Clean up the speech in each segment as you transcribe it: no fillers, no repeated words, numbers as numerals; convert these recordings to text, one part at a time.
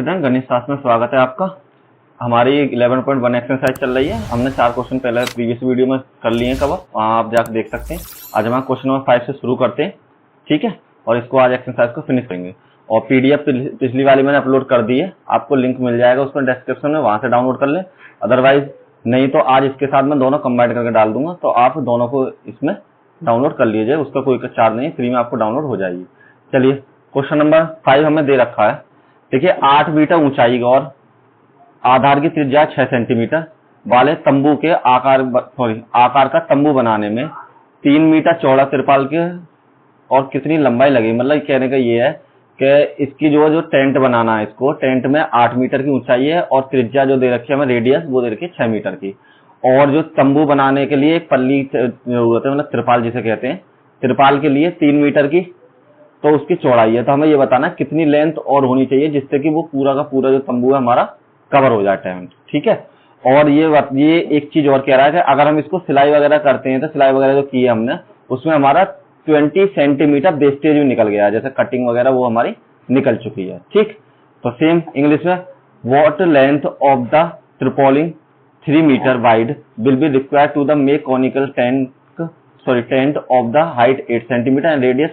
Student, गणित शास्त्र में स्वागत है आपका। हमारी 11.1 एक्सरसाइज चल रही है। हमने 4 क्वेश्चन पहले प्रीवियस वीडियो में कर लिए हैं कवर, वहाँ आप जाकर देख सकते हैं। आज हम क्वेश्चन नंबर 5 से शुरू करते हैं, ठीक है, और इसको आज एक्सरसाइज को फिनिश करेंगे। और पीडीएफ पिछली वाली मैंने अपलोड कर दी है, आपको लिंक मिल जाएगा उसमें डिस्क्रिप्शन में, वहां से डाउनलोड कर लें। अदरवाइज नहीं तो आज इसके साथ मैं दोनों कंबाइन करके डाल दूंगा, तो आप दोनों को इसमें डाउनलोड कर लीजिए, उसका कोई चार्ज नहीं, फ्री में आपको डाउनलोड हो जाएगी। चलिए, क्वेश्चन नंबर 5 हमें दे रखा है। देखिए, 8 मीटर ऊंचाई और आधार की त्रिज्या 6 सेंटीमीटर वाले तंबू के आकार का तंबू बनाने में 3 मीटर चौड़ा तिरपाल के और कितनी लंबाई लगेगी। मतलब कहने का ये है कि इसकी जो टेंट बनाना है, इसको टेंट में 8 मीटर की ऊंचाई है और त्रिज्या जो दे रखी है हमें रेडियस वो दे रखी है 6 मीटर की। और जो तंबू बनाने के लिए एक पल्ली जरूरत है, मतलब तिरपाल जिसे कहते हैं, तिरपाल के लिए 3 मीटर की तो उसकी चौड़ाई है। तो हमें ये बताना है कितनी लेंथ और होनी चाहिए जिससे कि वो पूरा का पूरा जो तंबू है हमारा कवर हो जाए टेंट, ठीक है। और ये एक चीज और कह रहा है कि अगर हम इसको सिलाई वगैरह करते हैं तो सिलाई वगैरह जो की है हमने उसमें हमारा 20 सेंटीमीटर वेस्टेज भी निकल गया है, जैसे कटिंग वगैरह वो हमारी निकल चुकी है, ठीक। तो सेम इंग्लिश में, what length of the tarpaulin 3 metre wide will be required to the make conical tent of the height 8 centimetre and radius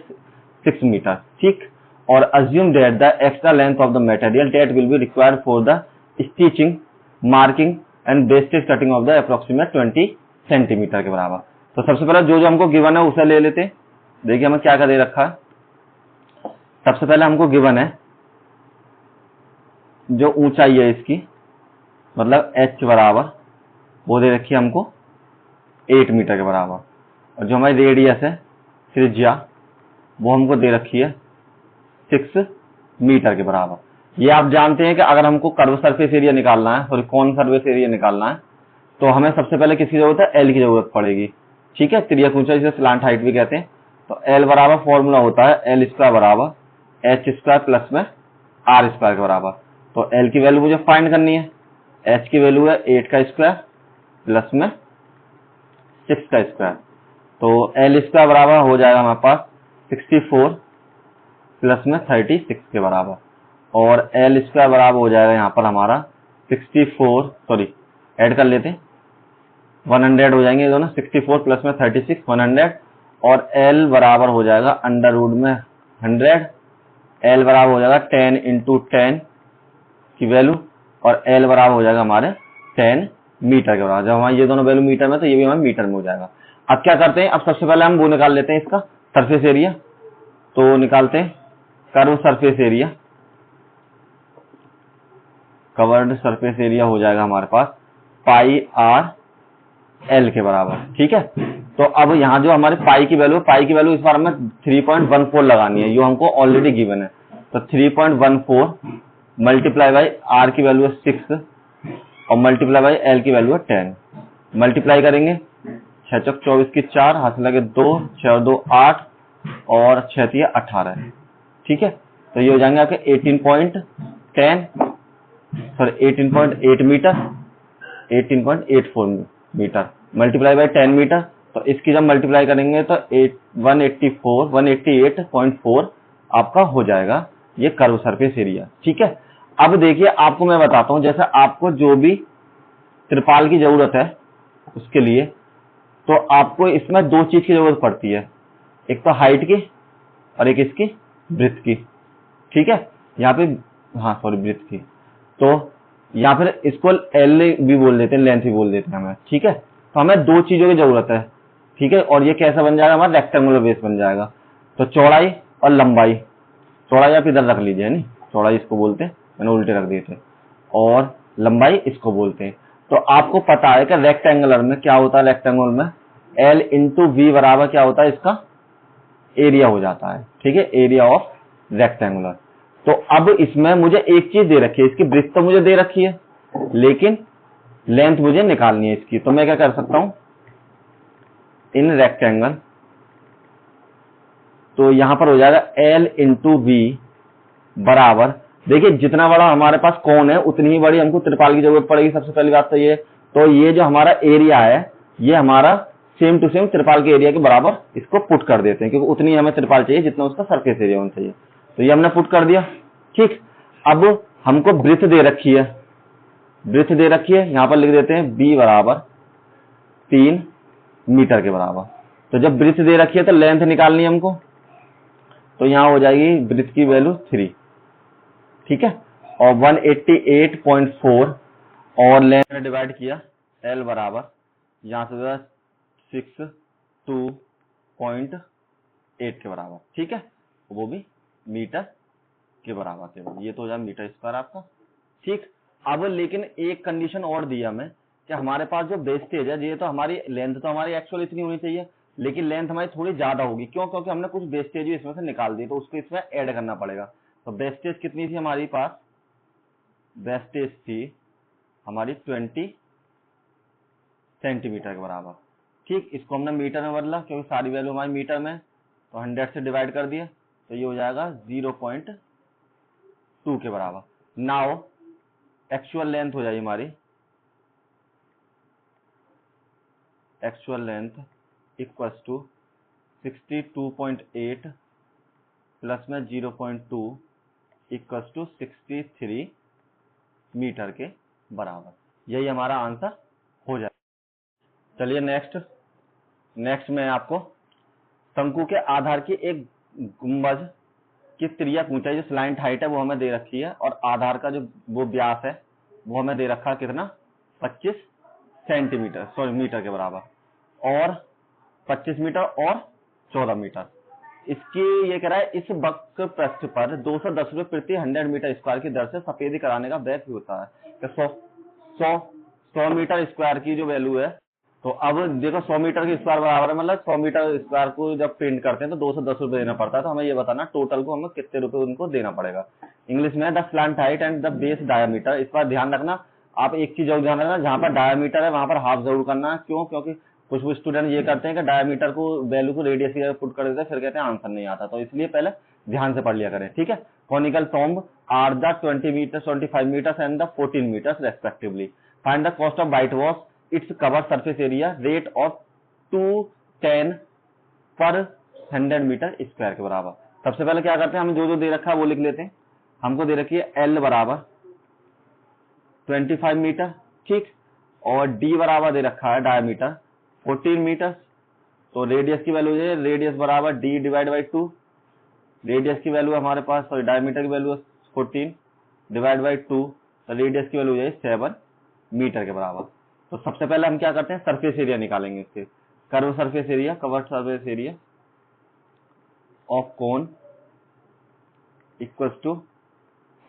6 metre, ठीक। और assume that the extra length of the material that will be required for the stitching, marking and wastage cutting of the approximate 20 centimetre के बराबर। तो सबसे पहले जो हमको given है उसे ले लेते हैं। देखिए हमें क्या दे रखा है। सबसे पहले हमको गिवन है जो ऊंचाई है इसकी, मतलब h बराबर वो दे रखी है हमको 8 मीटर के बराबर, और जो हमारी रेडियस है त्रिज्या वो हमको दे रखी है 6 मीटर के बराबर। ये आप जानते हैं कि अगर हमको कर्व सरफेस एरिया निकालना है, सॉरी कॉन सरफेस एरिया निकालना है, तो हमें सबसे पहले किसकी जरूरत है, एल की जरूरत पड़ेगी, ठीक है। तिर्यक ऊंचाई जिसे स्लांट हाइट भी कहते हैं। तो एल बराबर फॉर्मूला होता है एल स्क्वायर बराबर एच स्क्वायर प्लस में आर स्क्वायर के बराबर। तो एल की वैल्यू मुझे फाइंड करनी है, एच की वैल्यू है 8 का स्क्वायर प्लस में 6 का स्क्वायर। तो एल स्क्वायर बराबर हो जाएगा हमारे पास 64 प्लस में 36 के बराबर, और एल स्क्वायर बराबर हो जाएगा यहाँ पर हमारा 64, सॉरी ऐड कर लेते हैं 100 हो जाएंगे दोनों, 64 प्लस में 36 100, और एल बराबर हो जाएगा अंडर रूट में 100, एल बराबर हो जाएगा 10 इंटू 10 की वैल्यू, और एल बराबर हो जाएगा हमारे 10 मीटर के बराबर। जब हमारे ये दोनों वैल्यू मीटर में तो ये भी हमारे मीटर में हो जाएगा। अब क्या करते हैं, अब सबसे पहले हम वो निकाल लेते हैं इसका सरफेस एरिया। तो निकालते हैं curve surface area, covered surface area हो जाएगा हमारे पास पाई आर एल के बराबर, ठीक है। तो अब यहाँ जो हमारे पाई की वैल्यू इस बार हमें 3.14 लगानी है, जो हमको ऑलरेडी गिवन है। तो 3.14 मल्टीप्लाई बाई आर की वैल्यू है 6 और मल्टीप्लाई बाई एल की वैल्यू है 10। मल्टीप्लाई करेंगे 6 चौक 24 की 4, हाथ लगे 2, 6 और 2 8 और 6 3 18, ठीक है। तो ये हो जाएंगे आपके 18.8 metre, 18.84 metre multiply by 10 metre. तो इसकी जब मल्टीप्लाई करेंगे तो 188.4 आपका हो जाएगा ये कर्व सरफेस एरिया, ठीक है। अब देखिए आपको मैं बताता हूं, जैसे आपको जो भी त्रिपाल की जरूरत है उसके लिए, तो आपको इसमें 2 चीज की जरूरत पड़ती है, एक तो हाइट की और एक इसकी ब्रेथ की, ठीक है। यहाँ पे ब्रेथ की, तो या फिर इसको एल भी बोल देते हैं, लेंथ भी बोल देते हैं हमें, ठीक है। तो हमें 2 चीजों की जरूरत है, ठीक है। और ये कैसा बन जाएगा, हमारा रेक्टेंगुलर बेस बन जाएगा। तो चौड़ाई और लंबाई, चौड़ाई आप इधर रख लीजिए, नहीं चौड़ाई इसको बोलते हैं, मैंने उल्टे रख दिए थे, और लंबाई इसको बोलते हैं। तो आपको पता है कि रेक्टेंगुलर में क्या होता है, रेक्टेंगुलर में एल इंटू वी बराबर क्या होता है, इसका एरिया हो जाता है, ठीक है, एरिया ऑफ रेक्टेंगुलर। तो अब इसमें मुझे एक चीज दे रखी है, इसकी ब्रेथ तो मुझे दे रखी है, लेकिन लेंथ मुझे निकालनी है इसकी। तो मैं क्या कर सकता हूं, इन रेक्टेंगल, तो यहां पर हो जाएगा एल इंटू वी बराबर, देखिए जितना बड़ा हमारे पास कौन है उतनी ही बड़ी हमको त्रिपाल की जरूरत पड़ेगी, सबसे पहली बात तो ये। तो ये जो हमारा एरिया है ये हमारा सेम टू सेम त्रिपाल के एरिया के बराबर इसको पुट कर देते हैं, क्योंकि उतनी हमें त्रिपाल चाहिए जितना उसका सरफेस एरिया होना चाहिए। तो ये हमने पुट कर दिया, ठीक। अब हमको ब्रिथ दे रखी है, ब्रिथ दे रखी है, यहां पर लिख देते हैं b बराबर 3 मीटर के बराबर। तो जब ब्रिथ दे रखी है तो लेंथ निकालनी है हमको, तो यहां हो जाएगी ब्रिथ की वैल्यू 3, ठीक है। और 188.4 और लेंथ में डिवाइड किया, l बराबर यहां से 62.8 के बराबर, ठीक है, वो भी मीटर के बराबर केवल, ये तो हो जाए मीटर स्क्वायर आपका, ठीक। अब लेकिन एक कंडीशन और दिया मैं कि हमारे पास जो वेस्टेज है, ये तो हमारी लेंथ तो हमारी एक्चुअल इतनी होनी चाहिए, लेकिन लेंथ हमारी थोड़ी ज्यादा होगी, क्यों? क्योंकि हमने कुछ वेस्टेज भी इसमें से निकाल दी, तो उसको इसमें ऐड करना पड़ेगा। तो वेस्टेज कितनी थी हमारी पास? वेस्टेज थी हमारी 20 सेंटीमीटर के बराबर, ठीक। इसको हमने मीटर में बदला क्योंकि सारी वैल्यू हमारी मीटर में, तो 100 से डिवाइड कर दिए, तो ये हो जाएगा 0.2 के बराबर। नाउ एक्चुअल लेंथ हो जाएगी हमारी, actual length equals to 62.8 plus में 0.2 इक्वल्स टू 63 मीटर के बराबर। यही हमारा आंसर हो जाए। चलिए नेक्स्ट मैं आपको शंकु के आधार की एक गुंबज की त्रिज्यक ऊंचाई, जो स्लाइंट हाइट है वो हमें दे रखी है, और आधार का जो वो व्यास है वो हमें दे रखा है कितना? 25 सेंटीमीटर, सॉरी मीटर के बराबर, और 25 मीटर और 14 मीटर। इसकी ये कह रहा है इस वक्र पृष्ठ पर 210 रुपए प्रति 100 मीटर स्क्वायर की दर से सफेदी कराने का व्यय होता है। तो 100 मीटर स्क्वायर की जो वैल्यू है, तो अब देखो 100 मीटर के स्क्वायर बराबर है, मतलब 100 मीटर स्क्वायर को जब प्रिंट करते हैं तो 210 रुपए देना पड़ता है। तो हमें ये बताना टोटल को हमें कितने रुपए उनको देना पड़ेगा। इंग्लिश में the slant height and the base diameter. इस पर ध्यान रखना, आप एक चीज जरूर ध्यान रखना, जहां पर डायामीटर है वहां पर हाफ जरूर करना है। क्यों? क्योंकि कुछ स्टूडेंट ये करते हैं कि डायामीटर को वैल्यू को रेडियस की पुट कर देते हैं, फिर कहते हैं आंसर नहीं आता, तो इसलिए पहले ध्यान से पढ़ लिया करें, ठीक है। Conical tomb are the 20 metre 25 metres and the 14 metres respectively. Find the cost of white wash, its cover surface area, rate of 210 per 100 metre square के बराबर। सबसे पहले क्या करते हैं, हम जो दे रखा है वो लिख लेते हैं। हमको दे रखी है एल बराबर 25 मीटर, ठीक, और डी बराबर दे रखा है डायमीटर 14 मीटर। तो रेडियस की वैल्यू है, रेडियस बराबर डी डिवाइड बाई 2, रेडियस की वैल्यू हमारे पास, सॉरी डायमीटर की वैल्यू 14 डिवाइड बाई 2, तो रेडियस की वैल्यू है 7 मीटर के बराबर। तो सबसे पहले हम क्या करते हैं, सरफेस एरिया निकालेंगे इससे। Curve surface area, covered surface area of cone equals to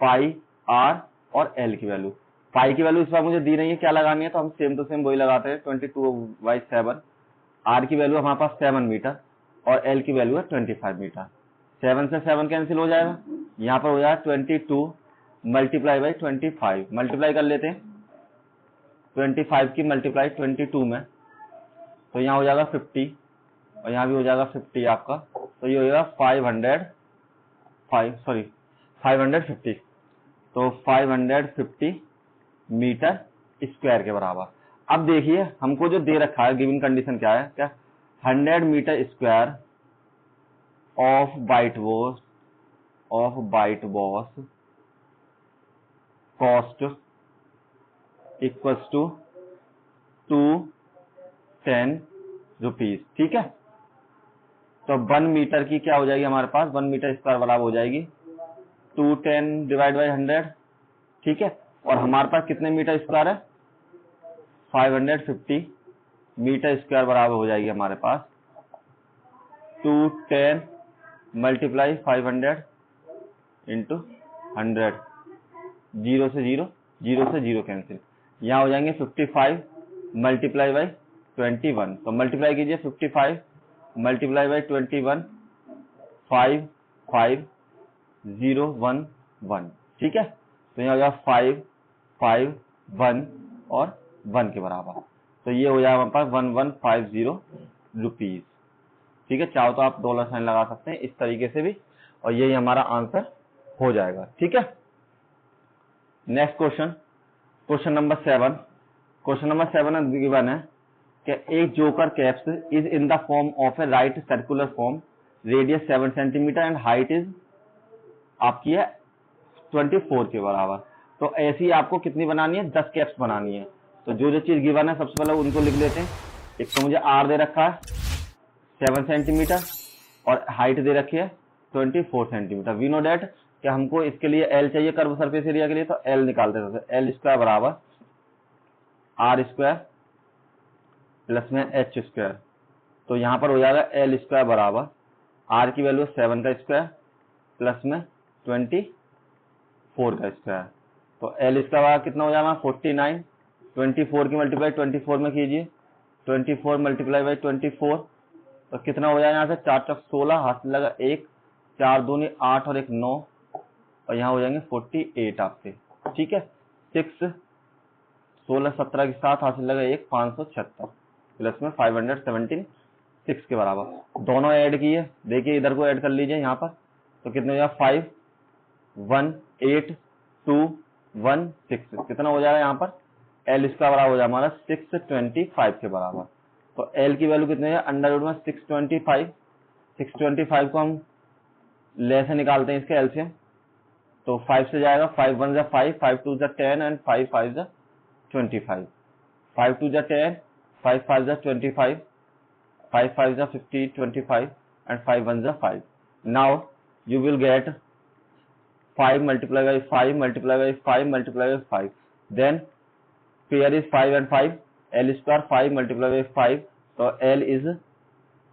pi R और एल की वैल्यू। पाई की वैल्यू इस बार मुझे दी नहीं है, क्या लगानी है, तो हम सेम टू सेम वही लगाते हैं, 22/7। आर की वैल्यू हमारे पास 7 मीटर और एल की वैल्यू है 25 मीटर। 7 से 7 कैंसिल हो जाएगा, यहाँ पर हो जाएगा 22 मल्टीप्लाई बाई 25, मल्टीप्लाई कर लेते हैं 25 की मल्टीप्लाई 22 में, तो यहाँ हो जाएगा 50 और यहाँ भी हो जाएगा 50 आपका, तो ये हो जाएगा 550, तो 550 मीटर स्क्वायर के बराबर। अब देखिए हमको जो दे रखा है, गिवन कंडीशन क्या है, क्या 100 metre square of white wash cost equals to 210 rupees, ठीक है। तो 1 मीटर की क्या हो जाएगी हमारे पास, 1 मीटर स्क्वायर बराबर हो जाएगी 210 डिवाइड बाई 100, ठीक है। और हमारे पास कितने मीटर स्क्वायर है, 550 मीटर स्क्वायर बराबर हो जाएगी हमारे पास 210 मल्टीप्लाई 500 इंटू 100, 0 से 0 कैंसिल, यहाँ हो जाएंगे 55 मल्टीप्लाई बाई 21, तो मल्टीप्लाई कीजिए 55 मल्टीप्लाई बाई 21, 55011, ठीक है। तो यहाँ हो जाएगा 551 और 1 के बराबर, तो ये हो जाएगा हमारे पास 1150 रुपीज, ठीक है। चाहो तो आप डॉलर साइन लगा सकते हैं इस तरीके से भी, और यही हमारा आंसर हो जाएगा, ठीक है। Next question number 7। Question number 7 given है कि एक joker caps is in the form of A right circular form, radius 7 centimetre and height is आपकी है 24 के बराबर। तो ऐसी आपको कितनी बनानी है, 10 कैप्स बनानी है। तो जो जो चीज गिवन है सबसे पहले उनको लिख लेते हैं। एक तो मुझे आर दे रखा है 7 सेंटीमीटर और हाइट दे रखी है 24 सेंटीमीटर। वी नो डेट कि हमको इसके लिए एल चाहिए कर्व सरफेस एरिया के लिए, तो एल निकालते हैं। एल स्क्वायर बराबर आर स्क्वायर प्लस में एच स्क्वायर। तो यहां पर हो जाएगा एल स्क्वायर बराबर आर की वैल्यू 7 का स्क्वायर प्लस में 24 का स्क्वायर। तो एल स्क्वायर बराबर कितना हो जाएगा 49। 24 की मल्टीप्लाई 24 में कीजिए, 24 मल्टीप्लाई बाई 24 तो कितना हो जाएगा यहाँ से 4 चौक 16, हाथ लगा 1, 4 दूनी 8 और 1 9 और यहाँ हो जाएंगे 48 आपके। ठीक है, 6 16 17 के साथ हाथ लगा 1 576 प्लस में 517 6 के बराबर। दोनों ऐड किए, देखिए इधर को ऐड कर लीजिए यहाँ पर, तो कितने हो जाएगा 5 1 8 2 1 6 कितना हो जाएगा यहाँ पर एल स्क्वायर बराबर हो जाएगा हमारा 625 के बराबर। तो एल की वैल्यू कितनी है अंडर रूट में 625। 625 को हम ले से निकालते हैं इसके एलसीएम, तो 5 से जाएगा 5 1 जा 5 5 2 जा 10 एंड 5 5 जा 25। 5 2 जा 10 5 5 जा 25 5 5 जा 50 25 and 5 1 जा 5। now you will get 5 multiplied by 5 multiplied by 5 multiplied by 5, then pair is 5 and 5, L square 5 multiplied by 5, तो L is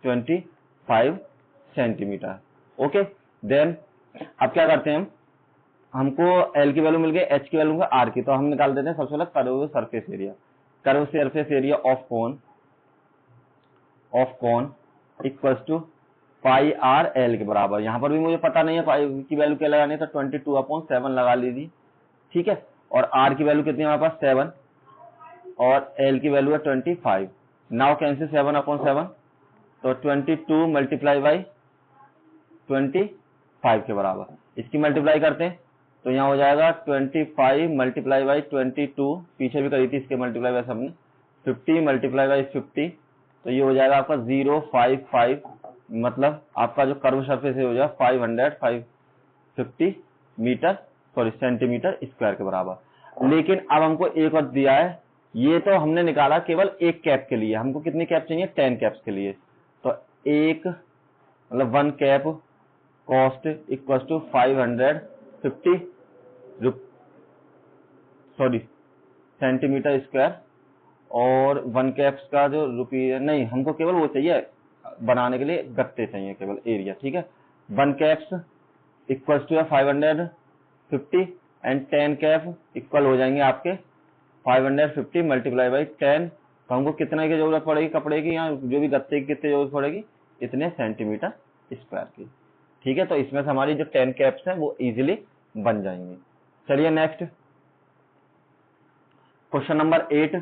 25 centimetre. Okay, then अब क्या करते हैं हमको L की वैल्यू मिल गई, H की वैल्यू मिल गई, R की, तो हम निकाल देते हैं सबसे पहले curve surface area. Curve surface area of cone equals to pi R L के बराबर। यहां पर भी मुझे पता नहीं है पाई की वैल्यू क्या लगानी है, तो 22/7 लगा लीजिए। ठीक है, और आर की वैल्यू कितनी है हमारे पास 7 और एल की वैल्यू है 25। नाउ कैंसिल 7/7, तो 22 मल्टीप्लाई बाई 25 के बराबर। इसकी मल्टीप्लाई करते हैं तो यहाँ हो जाएगा 25 मल्टीप्लाई बाई 22, पीछे भी करी थी इसके मल्टीप्लाई बाई सबने, 50 मल्टीप्लाई बाई 50, तो ये हो जाएगा आपका 055, मतलब आपका जो कर्व सरफेस है हो जाएगा 550 मीटर सॉरी सेंटीमीटर स्क्वायर के बराबर। लेकिन अब हमको एक और दिया है, ये तो हमने निकाला केवल एक कैप के लिए, हमको कितनी कैप चाहिए 10 कैप्स के लिए। तो एक मतलब 1 cap cost equal to 550 centimetre square, और 1 कैप्स का जो रुपये नहीं, हमको केवल वो चाहिए बनाने के लिए, गत्ते चाहिए केवल एरिया। ठीक है, 1 caps equal to 550 and 10 cap equal हो जाएंगे आपके 550 मल्टीप्लाई बाई 10। तो हमको कितने की जरूरत पड़ेगी कपड़े की, यहाँ जो भी गत्ते की कितनी जरूरत पड़ेगी, इतने सेंटीमीटर स्क्वायर की। ठीक है, तो इसमें से हमारी जो 10 कैप्स हैं वो इजीली बन जाएंगी। चलिए नेक्स्ट क्वेश्चन नंबर 8,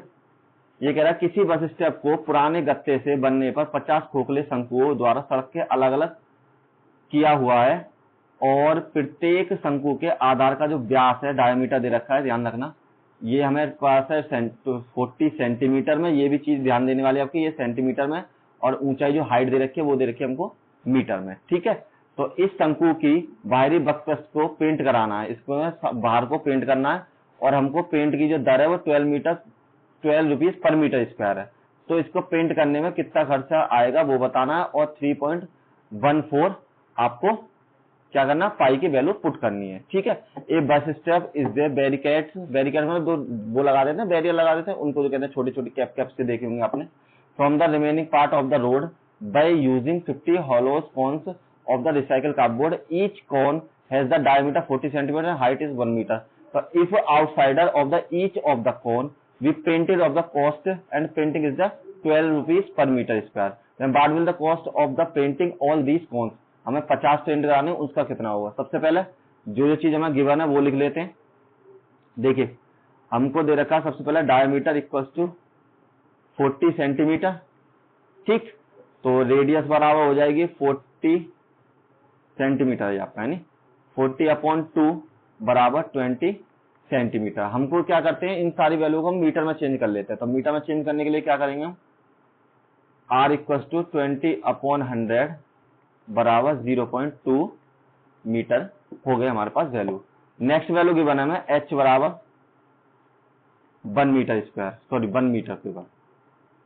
ये कह रहा है किसी बस स्टॉप को पुराने गत्ते से बनने पर 50 खोखले शंकुओं द्वारा सड़क के अलग अलग किया हुआ है, और प्रत्येक शंकु के आधार का जो व्यास है डायमीटर दे रखा है, ध्यान रखना ये हमें पास है 40 सेंटीमीटर में, ये भी चीज ध्यान देने वाली है आपकी, ये सेंटीमीटर में, और ऊंचाई जो हाइट दे रखी है वो दे रखी है हमको मीटर में। ठीक है, तो इस शंकु की बाहरी बक्स को पेंट कराना है, इसको बाहर को पेंट करना है, और हमको पेंट की जो दर है वो 12 रुपीज पर मीटर स्क्वायर है। तो इसको पेंट करने में कितना खर्चा आएगा वो बताना है, और 3.14 आपको क्या करना, पाई की वैल्यू पुट करनी है। ठीक है, a bus stop is there barricades, barricade में दो वो लगा देते हैं, बैरियर लगा देते हैं, उनको जो कहते हैं छोटी छोटी कैप से देखे होंगे आपने। From the remaining part of the road by using 50 hollow cones of the recycled cardboard, each cone has the diameter 40 centimeter and height is 1 meter. So if outsider of the each of the cone we painted of the cost and painting is the 12 rupees per meter square, then what will the cost of the painting all these cones, हमें 50 paint कराने उसका कितना होगा। सबसे पहले जो चीज हमें गिवन है वो लिख लेते हैं। देखिए हमको दे रखा है सबसे पहले डायमीटर इक्वल टू 40 सेंटीमीटर। ठीक, तो रेडियस बराबर हो जाएगी 40 सेंटीमीटर है आपका, यानी 40/2 बराबर 20 सेंटीमीटर। हमको क्या करते हैं इन सारी वैल्यू को हम मीटर में चेंज कर लेते हैं, तो मीटर में चेंज करने के लिए क्या करेंगे हम, R इक्वल टू 20/100 बराबर 0.2 मीटर हो गए हमारे पास वैल्यू। नेक्स्ट वैल्यू गिवन है हमें h बराबर 1 metre square, sorry 1 metre cube,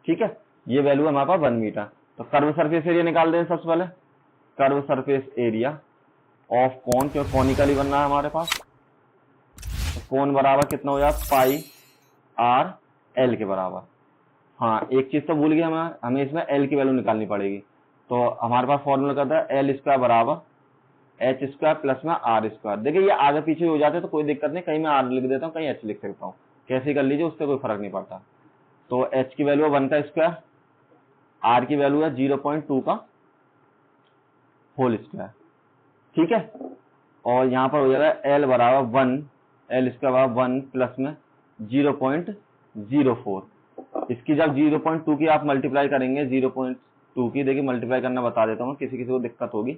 ठीक है, ये वैल्यू हमारे पास 1 मीटर। तो कर्व सरफेस एरिया निकाल दें सबसे पहले। Curve surface area of cone, क्यों कॉनिकली बन रहा है हमारे पास, तो कोन बराबर कितना हो जाएगा पाई आर एल के बराबर। हाँ एक चीज तो भूल गया, हमें इसमें एल की वैल्यू निकालनी पड़ेगी। तो हमारे पास फॉर्मूला कहता है एल स्क्वायर बराबर एच स्क्वायर प्लस में आर स्क्वायर। देखिए ये आगे पीछे हो जाते तो कोई दिक्कत नहीं, कहीं मैं आर लिख देता हूँ, कहीं एच लिख सकता हूँ, कैसे कर लीजिए, उससे कोई फर्क नहीं पड़ता। तो एच की वैल्यू है 1 का स्क्वायर, आर की वैल्यू है 0.2 का होल स्क्वायर, ठीक है। और यहाँ पर हो जाएगा एल बराबर 1, एल स्क्वायर बराबर 1 प्लस में 0.04। इसकी जब 0.2 की आप मल्टीप्लाई करेंगे 0.2 की, देखिए मल्टीप्लाई करना बता देता हूँ, किसी किसी को दिक्कत होगी।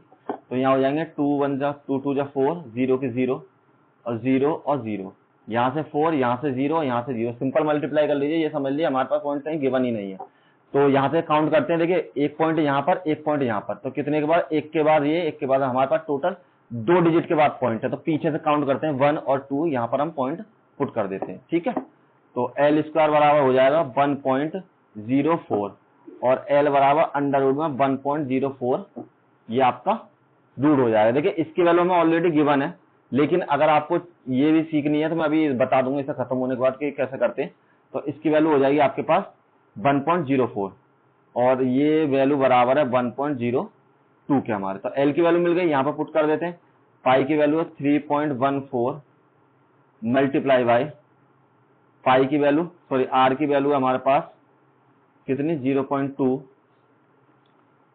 तो यहाँ हो जाएंगे 2 1 जा 2 2 जा 4, 0 की 0 और 0 और 0, यहाँ से 4, यहाँ से 0, यहाँ से 0, सिंपल मल्टीप्लाई कर लीजिए। ये समझ लीजिए हमारे पास पॉइंट कहीं गिवन ही नहीं है। तो यहाँ से काउंट करते हैं, देखिए एक पॉइंट यहाँ पर, एक पॉइंट यहाँ पर, तो कितने के बाद, एक के बाद ये, एक के बाद हमारे पास टोटल 2 डिजिट के बाद पॉइंट है। तो पीछे से काउंट करते हैं 1 और 2, यहाँ पर हम पॉइंट पुट कर देते हैं, ठीक है। तो एल स्क्वायर बराबर हो जाएगा 1.04 और एल बराबर अंडर रूट में 1.04, ये आपका रूट हो जाएगा। देखिए इसकी वैल्यू में ऑलरेडी गिवन है, लेकिन अगर आपको ये भी सीखनी है तो मैं अभी बता दूंगा इसे खत्म होने के बाद कि कैसे करते हैं। तो इसकी वैल्यू हो जाएगी आपके पास 1.04 और ये वैल्यू बराबर है 1.02 के हमारे। तो एल की वैल्यू मिल गई, यहाँ पर पुट कर देते हैं। पाई की वैल्यू है 3.14 मल्टीप्लाई बाई पाई की वैल्यू, सॉरी आर की वैल्यू है हमारे पास कितनी 0.2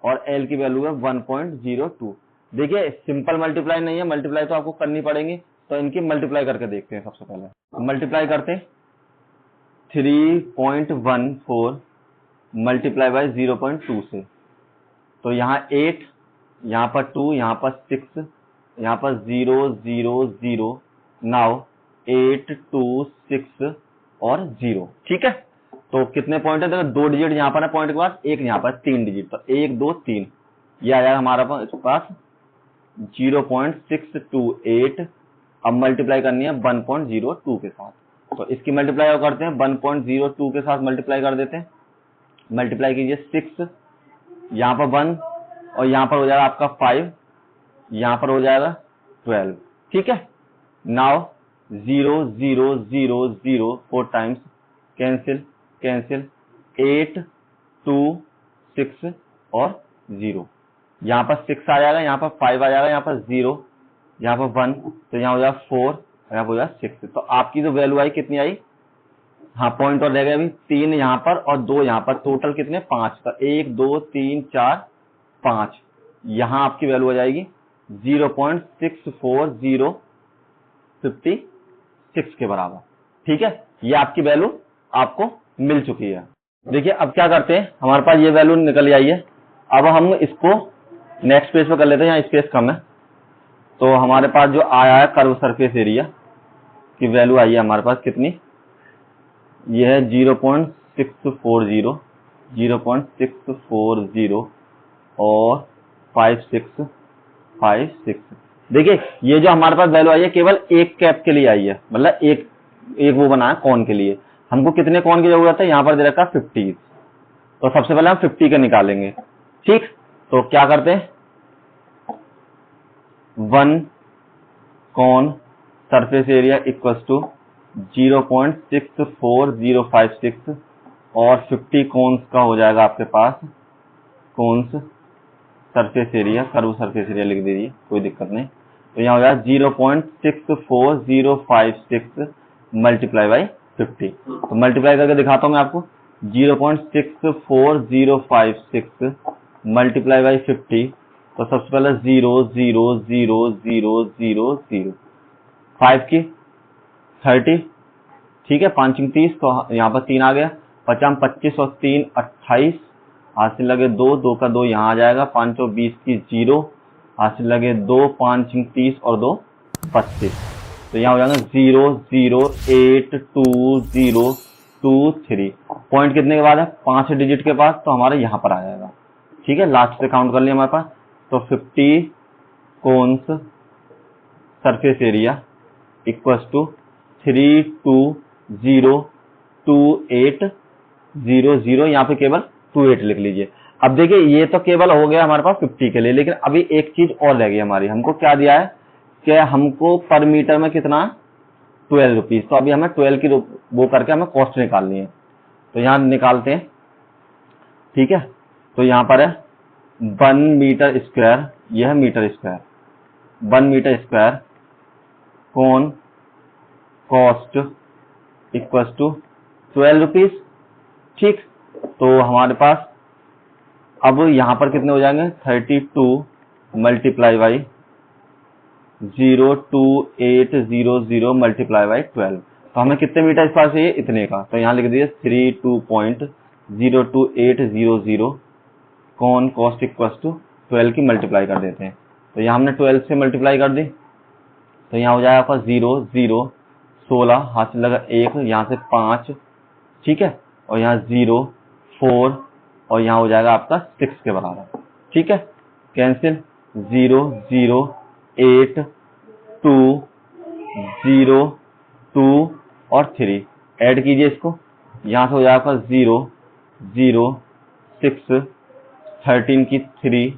और एल की वैल्यू है 1.02। देखिए सिंपल मल्टीप्लाई नहीं है, मल्टीप्लाई तो आपको करनी पड़ेगी। तो इनकी मल्टीप्लाई करके देखते हैं। सबसे पहले मल्टीप्लाई करते हैं 3.14 मल्टीप्लाई बाई 0.2 से, तो यहाँ 8, यहाँ पर 2, यहाँ पर 6, यहाँ पर 0 0 0, नाउ 8 2 6 और 0, ठीक है। तो कितने पॉइंट है, देखो 2 डिजिट यहाँ पर है पॉइंट के बाद, एक यहाँ पर 3 डिजिट, तो 1 2 3, ये आ जाएगा हमारा पास 0.628। अब मल्टीप्लाई करनी है 1.02 के साथ, तो इसकी मल्टीप्लाई करते हैं 1.02 के साथ मल्टीप्लाई कर देते हैं। मल्टीप्लाई कीजिए 6, यहाँ पर 1 और यहाँ पर हो जाएगा आपका 5, यहाँ पर हो जाएगा 12, ठीक है। नाउ 0 0 0 0 4 टाइम्स कैंसिल कैंसिल, 8 2 6 और 0, यहाँ पर 6 आ जाएगा, यहाँ पर 5 आ जाएगा, यहाँ पर 0, यहाँ पर 1, तो यहाँ हो जाएगा 4 और यहाँ पर हो जाएगा 6। तो आपकी जो वैल्यू आई कितनी आई, हाँ पॉइंट और रह गए अभी 3 यहाँ पर और 2 यहाँ पर, टोटल कितने 5, तो 1 2 3 4 5, यहाँ आपकी वैल्यू हो जाएगी 0.64056 के बराबर, ठीक है। ये आपकी वैल्यू आपको मिल चुकी है। देखिए अब क्या करते हैं, हमारे पास ये वैल्यू निकल आई है। अब हम इसको नेक्स्ट पेज पे कर लेते हैं, यहाँ स्पेस कम है। तो हमारे पास जो आया है कर्व सरफेस एरिया की वैल्यू आई है हमारे पास कितनी, ये है 0.640 और 5656। देखिए ये जो हमारे पास वैल्यू आई है केवल एक कैप के लिए आई है, मतलब एक वो बना है कौन के लिए। हमको कितने कौन की जरूरत है, यहाँ पर दे रखा 50, तो सबसे पहले हम 50 के निकालेंगे, ठीक। तो क्या करते हैं, 1 कौन सरफेस एरिया इक्वल्स टू 0.64056 और 50 कोन्स का हो जाएगा आपके पास cones surface area, curve surface area लिख दीजिए, कोई दिक्कत नहीं। तो यहाँ हो जाएगा 0.64056 मल्टीप्लाई बाई 50। तो मल्टीप्लाई करके दिखाता हूँ मैं आपको, 0.64056 मल्टीप्लाई बाई 50। तो सबसे पहले 0 0 0 0 0 0, 5 की 30, ठीक है, 5 30, तो यहाँ पर 3 आ गया, 50 25 और 3 28, हासिल लगे 2 2 का 2 यहाँ आ जाएगा, 5 और 20 की 0, हासिल लगे 2 5 30 और 2 25, तो यहाँ हो जाएगा 0 0 8 2 0 2 3। पॉइंट कितने के बाद है, 5 डिजिट के पास, तो हमारे यहाँ पर आ जाएगा, ठीक है। लास्ट से काउंट कर लिया हमारे पास, तो 50 cones surface area equals to 320280 यहाँ पे केवल 28 लिख लीजिए। अब देखिए ये तो केवल हो गया हमारे पास 50 के लिए, लेकिन अभी एक चीज और रह गई हमारी। हमको क्या दिया है कि हमको पर मीटर में कितना 12 रुपीज, तो अभी हमें 12 की वो करके हमें कॉस्ट निकालनी है। तो यहाँ निकालते हैं, ठीक है। तो यहाँ पर है 1 मीटर स्क्वायर, यह मीटर स्क्वायर, 1 मीटर स्क्वायर कौन कॉस्ट इक्वल्स टू 12 रुपीज, ठीक। तो हमारे पास अब यहां पर कितने हो जाएंगे 32 मल्टीप्लाई बाई 02800 मल्टीप्लाई बाई 12। तो हमें कितने मीटर स्क्वायर चाहिए, इतने का। तो यहाँ लिख दीजिए 32.02800 कौन कॉस्ट इक्वल्स टू 12 की मल्टीप्लाई कर देते हैं। तो यहाँ हमने 12 से मल्टीप्लाई कर दी, तो यहाँ हो जाएगा आपका 0 0 16, हाथ से लगा 1, यहाँ से 5, ठीक है, और यहाँ 0 4, और यहाँ हो जाएगा आपका 6 के बराबर, ठीक है। कैंसिल 0 0 8 2 0 2 और 3 ऐड कीजिए इसको, यहाँ से हो जाएगा आपका 0 0 6 13 की 3,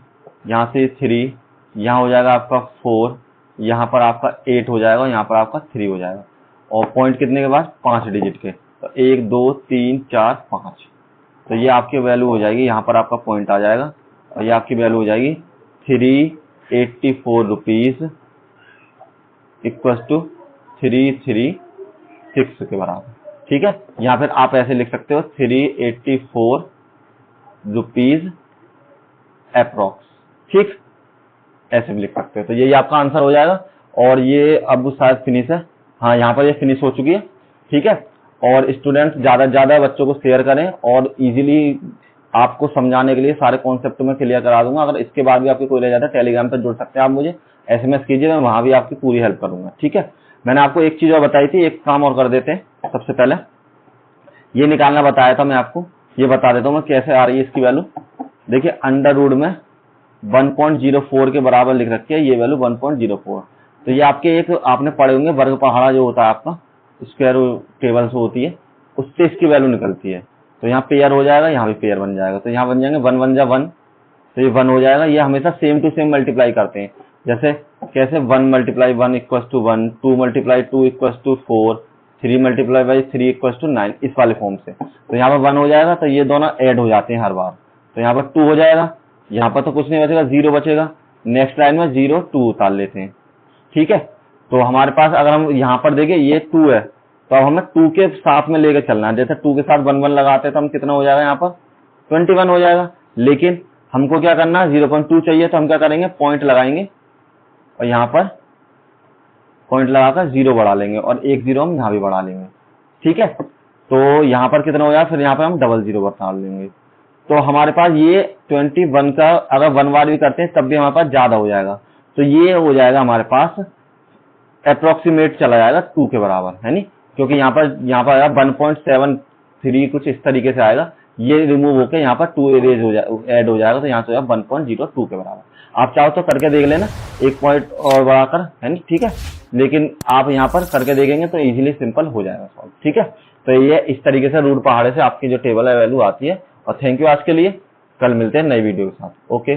यहाँ से 3, यहाँ हो जाएगा आपका 4, यहाँ पर आपका 8 हो जाएगा, यहाँ पर आपका 3 हो जाएगा। और पॉइंट कितने के बाद 5 डिजिट के, तो 1 2 3 4 5, तो ये आपकी वैल्यू हो जाएगी। यहाँ पर आपका पॉइंट आ जाएगा और ये आपकी वैल्यू हो जाएगी 384 रुपीज इक्वल टू 336 के बराबर, ठीक है। यहाँ फिर आप ऐसे लिख सकते हो 384 रुपीज अप्रोक्स, ठीक, ऐसे भी लिख सकते हो। तो यही आपका आंसर हो जाएगा। और ये अब शायद फिनिश है, हाँ यहाँ पर ये फिनिश हो चुकी है, ठीक है। और स्टूडेंट ज्यादा से ज्यादा बच्चों को शेयर करें, और इजीली आपको समझाने के लिए सारे कॉन्सेप्ट में क्लियर करा दूंगा। अगर इसके बाद भी आपकी कोई रह जाता है, टेलीग्राम पर जुड़ सकते हैं आप, मुझे SMS कीजिए, मैं वहां भी आपकी पूरी हेल्प करूंगा, ठीक है। मैंने आपको एक चीज और बताई थी, एक काम और कर देते हैं। सबसे पहले ये निकालना बताया था मैं आपको, ये बता देता हूँ मैं कैसे आ रही है इसकी वैल्यू। देखिए अंडर रूट में 1.04 के बराबर लिख रखी है, ये वैल्यू 1.04। तो ये आपके एक आपने पढ़े होंगे वर्ग पहाड़ा जो होता है आपका स्क्वायर टेबल से होती है, उससे इसकी वैल्यू निकलती है। तो यहाँ पेयर हो जाएगा, यहाँ भी पेयर बन जाएगा, तो यहाँ बन जाएंगे 1 1 जा 1, तो ये 1 हो जाएगा। ये हमेशा सेम टू सेम मल्टीप्लाई करते हैं, जैसे कैसे 1 multiply 1 equal to 1, 2 multiply 2 equal to 4, 3 multiply by 3 equal to 9, इस वाले फॉर्म से। तो यहाँ पर 1 हो जाएगा, तो ये दोनों ऐड हो जाते हैं हर बार। तो यहाँ पर 2 हो जाएगा, यहाँ पर तो कुछ नहीं बचेगा, 0 बचेगा। नेक्स्ट लाइन में 0 2 उतार लेते हैं, ठीक है। तो हमारे पास अगर हम यहाँ पर देखें ये 2 है, तो अब हमें 2 के साथ में लेकर चलना है। जैसे 2 के साथ 1 1 लगाते हैं तो हम कितना हो जाएगा, यहाँ पर 21 हो जाएगा। लेकिन हमको क्या करना है, 0.2 चाहिए, तो हम क्या करेंगे, पॉइंट लगाएंगे और यहाँ पर पॉइंट लगाकर 0 बढ़ा लेंगे, और एक 0 हम यहाँ भी बढ़ा लेंगे, ठीक है। तो यहाँ पर कितना हो जाएगा, फिर यहाँ पर हम डबल 0 बढ़ा लेंगे। तो हमारे पास ये 21 का अगर 1 बार भी करते हैं तब भी हमारे पास ज्यादा हो जाएगा। तो ये हो जाएगा हमारे पास अप्रोक्सीमेट चला जाएगा 2 के बराबर, है नी, क्योंकि यहाँ पर आएगा 1.73 कुछ इस तरीके से आएगा। ये रिमूव होकर यहाँ पर 2 एरेज ऐड हो जाएगा, तो यहाँ से 1.02 के बराबर। आप चाहो तो करके देख लेना, एक पॉइंट और बढ़ाकर, है नी, ठीक है। लेकिन आप यहाँ पर करके देखेंगे तो इजीली सिंपल हो जाएगा सॉल्व, ठीक है। तो ये इस तरीके से रूट पहाड़े से आपकी जो टेबल है वैल्यू आती है। और थैंक यू आज के लिए, कल मिलते हैं नई वीडियो के साथ, ओके।